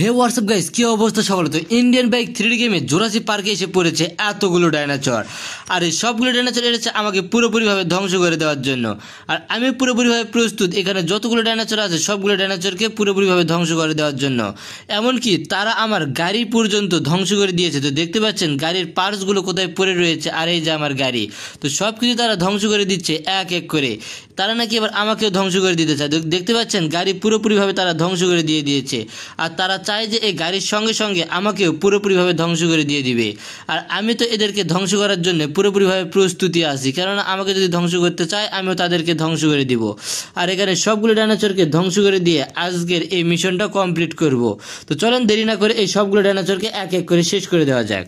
হে WhatsApp guys, কি অবস্থা সকলে? তো ইন্ডিয়ান বাইক 3D গেমে জুরাসিক পার্কে এসে পড়েছে এতগুলো ডাইনোসর। আর এই সবগুলো ডাইনোসর এসেছে আমাকে পুরোপুরিভাবে ধ্বংস করে দেওয়ার জন্য। আর আমি পুরোপুরিভাবে প্রস্তুত এখানে যতগুলো ডাইনোসর আছে সবগুলো ডাইনোসরকে পুরোপুরিভাবে ধ্বংস করে দেওয়ার জন্য। এমনকি তারা আমার গাড়ি পর্যন্ত ধ্বংস করে দিয়েছে। তো দেখতে পাচ্ছেন গাড়ির পার্টসগুলো কোথায় পড়ে রয়েছে, আর এই যে আমার গাড়ি। তো সব কিছু তারা ধ্বংস করে দিচ্ছে এক এক করে। তারা নাকি এবার আমাকেও ধ্বংস করে দিতে চায়। দেখতে পাচ্ছেন গাড়ি পুরোপুরিভাবে তারা ধ্বংস করে দিয়েছে। আর তারা চায় যে এই গাড়ির সঙ্গে সঙ্গে আমাকেও পুরোপুরিভাবে ধ্বংস করে দিয়ে দিবে। আর আমি তো এদেরকে ধ্বংস করার জন্য পুরোপুরিভাবে প্রস্তুতি আছি, কেননা আমাকে যদি ধ্বংস করতে চায় আমিও তাদেরকে ধ্বংস করে দিব। আর এখানে সবগুলো ডাইনোসরকে ধ্বংস করে দিয়ে আজকের এই মিশনটা কমপ্লিট করব। তো চলেন দেরি না করে এই সবগুলো ডাইনোসরকে এক এক করে শেষ করে দেওয়া যাক।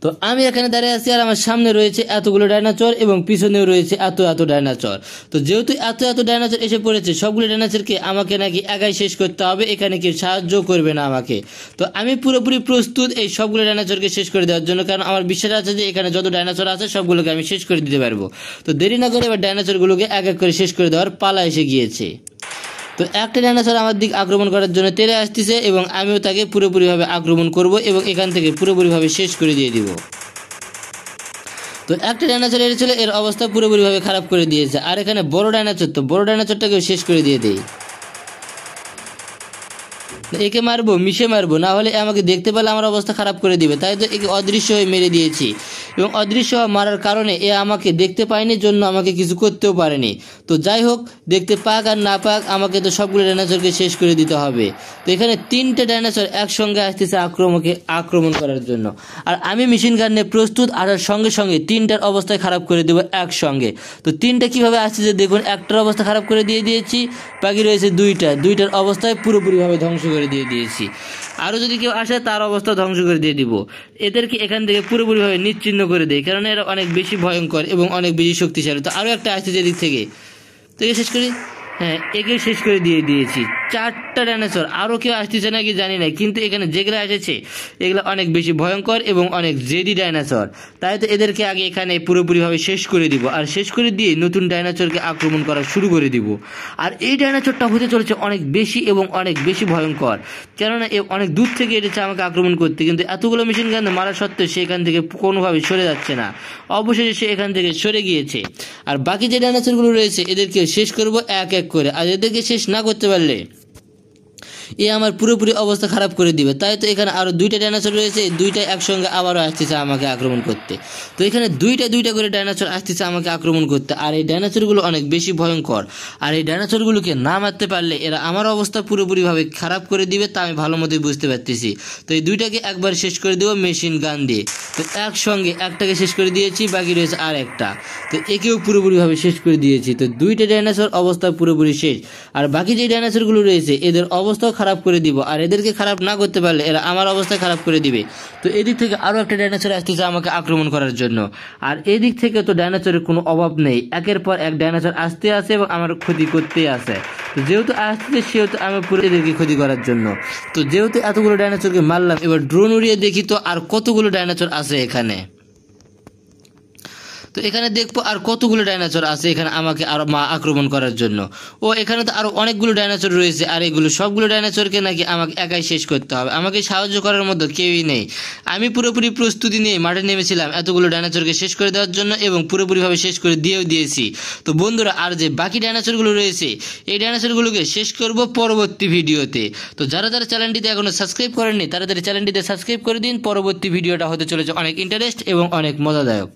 তো আমি এখানে দাঁড়িয়ে আছি, আর আমার সামনে রয়েছে এতগুলো ডাইনোসর এবং পিছনেও রয়েছে এত ডাইনোসর। তো যেহেতু এত ডাইনোসর এসে পড়েছে, সবগুলো ডাইনোসরকে আমাকে নাকি একাই শেষ করতে হবে, এখানে কেউ সাহায্য করবে না আমাকে। তো আমি পুরোপুরি প্রস্তুত এই সবগুলো ডাইনোসরকে শেষ করে দেওয়ার জন্য, কারণ আমার বিশ্বাস আছে যে এখানে যত ডাইনোসর আছে সবগুলোকে আমি শেষ করে দিতে পারবো। তো দেরি না করে এবার ডাইনোসরগুলোকে এক এক করে শেষ করে দেওয়ার পালা এসে গিয়েছে। তো একটা ডাইনোসর আমার দিক আক্রমণ করার জন্য তেড়ে আসতেছে এবং আমিও তাকে পুরোপুরিভাবে আক্রমণ করব এবং এখান থেকে পুরোপুরিভাবে শেষ করে দিয়ে দিব। তো একটা ডাইনোসর এসেছিল, এর অবস্থা পুরোপুরিভাবে খারাপ করে দিয়েছে। আর এখানে বড় ডাইনোসর, তো বড় ডাইনোসরটাকেও শেষ করে দিয়ে দেই। একে মারবো, মিশে মারবো, না হলে আমাকে দেখতে পেলে আমার অবস্থা খারাপ করে দিবে। তাই তো একে অদৃশ্য হয়ে মেরে দিয়েছি, এবং অদৃশ্য হওয়া মারার কারণে এ আমাকে দেখতে পায়নি জন্য আমাকে কিছু করতেও পারেনি। তো যাই হোক, দেখতে পাক আর না পাক আমাকে তো সবগুলো ডাইনোসরকে শেষ করে দিতে হবে। তো এখানে 3টে ডাইনোসর একসঙ্গে আসতেছে আক্রমণ করার জন্য। আর আমি মেশিন গান নিয়ে প্রস্তুত, আর সঙ্গে সঙ্গে 3টার অবস্থায় খারাপ করে দেবো একসঙ্গে। তো 3টা কীভাবে আসতেছে দেখুন, একটার অবস্থা খারাপ করে দিয়েছি, বাকি রয়েছে দুইটার অবস্থায় পুরোপুরিভাবে ধ্বংস করে দিয়েছি। আরও যদি কেউ আসে তার অবস্থা ধ্বংস করে দিয়ে দিব। এদেরকে এখান থেকে পুরোপুরিভাবে নিশ্চিহ্ন করে দেয়, কারণ এরা অনেক বেশি ভয়ঙ্কর এবং অনেক বেশি শক্তিশালী। তো আরও একটা আসছে যেদিক থেকে, তো একে শেষ করি। হ্যাঁ, একে শেষ করে দিয়েছি। 4টা ডাইনোসর। আরও কেউ আসতেছে নাকি জানি না, কিন্তু এখানে যেগুলো এসেছে এগুলো অনেক বেশি ভয়ঙ্কর এবং অনেক জেদি ডাইনোসর। তাই তো এদেরকে আগে এখানে পুরোপুরিভাবে শেষ করে দিব, আর শেষ করে দিয়ে নতুন ডাইনোসরকে আক্রমণ করা শুরু করে দিব। আর এই ডাইনোসরটা হতে চলেছে অনেক বেশি এবং অনেক বেশি ভয়ঙ্কর, কেননা এ অনেক দূর থেকে এসেছে আমাকে আক্রমণ করতে, কিন্তু এতগুলো মেশিন গান মারা সত্ত্বেও সে এখান থেকে কোনোভাবে সরে যাচ্ছে না। অবশেষে সে এখান থেকে সরে গিয়েছে। আর বাকি যে ডাইনোসরগুলো রয়েছে এদেরকে শেষ করব এক এক করে। আর এদেরকে শেষ না করতে পারলে এ আমার পুরোপুরি অবস্থা খারাপ করে দিবে। তাই তো এখানে আরও 2টা ডাইনোসর রয়েছে, 2টা একসঙ্গে আবারও আসতেছে আমাকে আক্রমণ করতে। তো এখানে দুইটা করে ডাইনোসর আসতেছে আমাকে আক্রমণ করতে। আর এই ডাইনোসরগুলো অনেক বেশি ভয়ঙ্কর, আর এই ডাইনোসরগুলোকে না মারতে পারলে এরা আমার অবস্থা পুরোপুরিভাবে খারাপ করে দিবে, তা আমি ভালো মতোই বুঝতে পারতেছি। তো এই 2টাকে একবার শেষ করে দেবো মেশিন গান দিয়ে। তো একসঙ্গে একটাকে শেষ করে দিয়েছি, বাকি রয়েছে আর একটা। তো একেও পুরোপুরিভাবে শেষ করে দিয়েছি। তো 2টা ডাইনোসর অবস্থা পুরোপুরি শেষ। আর বাকি যে ডাইনোসরগুলো রয়েছে এদের অবস্থাও খারাপ করে দিব, আর এদেরকে খারাপ না করতে পারলে এরা আমার অবস্থা খারাপ করে দিবে। তো এদিক থেকে আরও একটা ডাইনোসর আসতেছে আমাকে আক্রমণ করার জন্য। আর এদিক থেকে তো ডাইনোসরের কোনো অভাব নেই, একের পর এক ডাইনোসর আসতে আসে এবং আমার ক্ষতি করতেই আসে। তো যেহেতু আসতেছে সেহেতু আমি পুরো এদেরকে ক্ষতি করার জন্য। তো যেহেতু এতগুলো ডাইনোসরকে মারলাম, এবার ড্রোন উড়িয়ে দেখি তো আর কতগুলো ডাইনোসর আছে এখানে। তো এখানে দেখবো আর কতগুলো ডাইনোসর আছে এখানে আমাকে আর আক্রমণ করার জন্য। ও এখানে তো আরো অনেকগুলো ডাইনোসর রয়েছে, আর এগুলো সবগুলো ডাইনোসরকে নাকি আমাকে একাই শেষ করতে হবে, আমাকে সাহায্য করার মতো কেউই নেই। আমি পুরোপুরি প্রস্তুতি নিয়ে মাঠে নেমেছিলাম এতগুলো ডাইনোসরকে শেষ করে দেওয়ার জন্য, এবং পুরোপুরিভাবে শেষ করে দিয়েছি। তো বন্ধুরা, আর যে বাকি ডাইনোসরগুলো রয়েছে এই ডাইনোসরগুলোকে শেষ করব পরবর্তী ভিডিওতে। তো যারা চ্যানেলটিতে এখনো সাবস্ক্রাইব করেননি তারা চ্যানেলটিতে সাবস্ক্রাইব করে দিন। পরবর্তী ভিডিওটা হতে চলেছে অনেক ইন্টারেস্ট এবং অনেক মজাদায়ক।